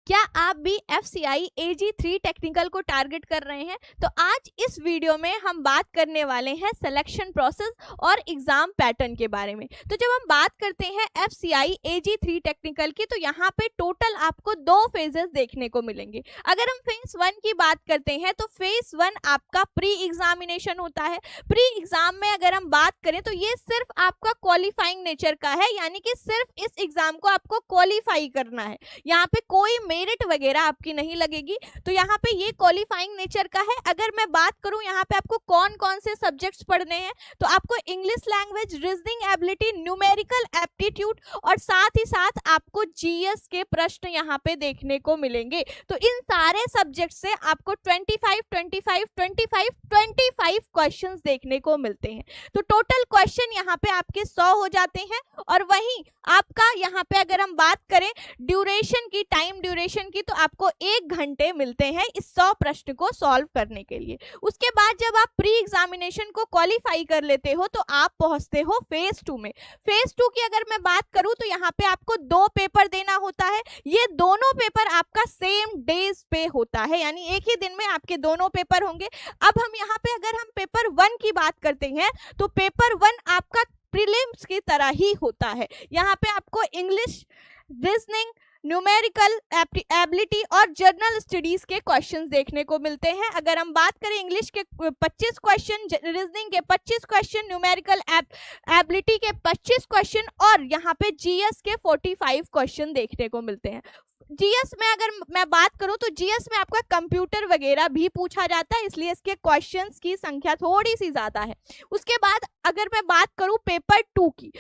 क्या आप भी FCI AG3 टेक्निकल को टारगेट कर रहे हैं? तो आज इस वीडियो में हम बात करने वाले हैं सिलेक्शन प्रोसेस और एग्जाम पैटर्न के बारे में। तो जब हम बात करते हैं FCI AG3 टेक्निकल की, तो यहाँ पे टोटल आपको दो फेजेस देखने को मिलेंगे। अगर हम फेज 1 की बात करते हैं तो फेज 1 आपका प्री एग्जामिनेशन होता है। प्री एग्जाम में अगर हम बात करें तो ये सिर्फ आपका क्वालिफाइंग नेचर का है, यानी कि सिर्फ इस एग्जाम को आपको क्वालिफाई करना है। यहाँ पे कोई मेरिट वगैरह आपकी नहीं लगेगी। तो यहाँ पे ये क्वालिफाइंग नेचर का है। अगर मैं बात करूं यहाँ पे आपको कौन कौन से सब्जेक्ट्स पढ़ने हैं, तो आपको English language, reasoning ability, numerical aptitude और साथ ही साथ आपको जीएस के प्रश्न यहाँ पे देखने को मिलेंगे। तो इन सारे सब्जेक्ट से आपको 25 क्वेश्चंस देखने को मिलते हैं। तो टोटल क्वेश्चन यहाँ पे आपके 100 हो जाते हैं। और वहीं आपका यहाँ पे अगर हम बात करें ड्यूरेशन की, टाइम ड्यूरेशन की, तो आपको 1 घंटे मिलते हैं इस 100 प्रश्न को सॉल्व करने के लिए। उसके बाद जब आप प्री एग्जामिनेशन को क्वालिफाई कर लेते हो तो आप पहुंचते हो फेज 2 में। फेज 2 की अगर मैं बात करूं तो यहाँ पे आपको 2 पेपर देना होता है। ये दोनों पेपर आपका सेम डेज पे होता है, यानी एक ही दिन में आपके दोनों पेपर होंगे। अब हम यहाँ पे अगर हम पेपर 1 की बात करते हैं तो पेपर 1 आपका प्रीलिम्स की तरह ही होता है। यहाँ पे आपको इंग्लिश, रीजनिंग, न्यूमेरिकल एबिलिटी और जर्नल स्टडीज के क्वेश्चंस देखने को मिलते हैं। अगर हम बात करें इंग्लिश के 25 क्वेश्चन, रीजनिंग के 25 क्वेश्चन, न्यूमेरिकल एबिलिटी के 25 क्वेश्चन और यहाँ पे जीएस के 45 क्वेश्चन देखने को मिलते हैं। जीएस में अगर मैं बात करूं तो जीएस में आपका कंप्यूटर वगैरह भी पूछा जाता है, इसलिए इसके क्वेश्चंस की संख्या थोड़ी सी ज्यादा है। उसके बाद अगर मैं बात करूं पेपर 2 की,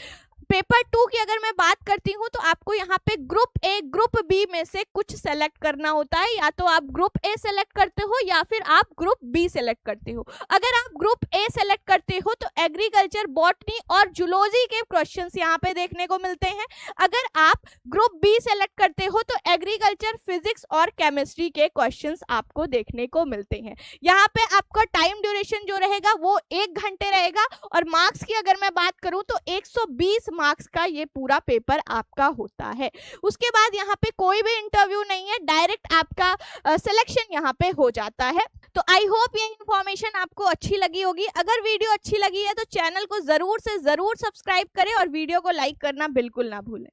पेपर 2 की अगर मैं बात करती हूं तो आपको यहाँ पे ग्रुप ए, ग्रुप बी में से कुछ सेलेक्ट करना होता है। या तो आप ग्रुप ए सेलेक्ट करते हो या फिर आप ग्रुप बी सेलेक्ट करते हो। अगर आप ग्रुप ए सेलेक्ट करते हो तो एग्रीकल्चर, बॉटनी और जूलॉजी के क्वेश्चंस यहाँ पे देखने को मिलते हैं। अगर आप ग्रुप बी सेलेक्ट करते हो तो एग्रीकल्चर, फिजिक्स और केमिस्ट्री के क्वेश्चंस आपको देखने को मिलते हैं। यहाँ पे आपका टाइम ड्यूरेशन जो रहेगा वो 1 घंटे रहेगा। और मार्क्स की अगर मैं बात करूं तो 120 मार्क्स का ये पूरा पेपर आपका होता है। उसके बाद यहाँ पे कोई भी इंटरव्यू नहीं है, डायरेक्ट आपका सिलेक्शन यहाँ पे हो जाता है। तो आई होप ये इन्फॉर्मेशन आपको अच्छी लगी होगी। अगर वीडियो अच्छी लगी है तो चैनल को जरूर से जरूर सब्सक्राइब करें और वीडियो को लाइक करना बिल्कुल ना भूलें।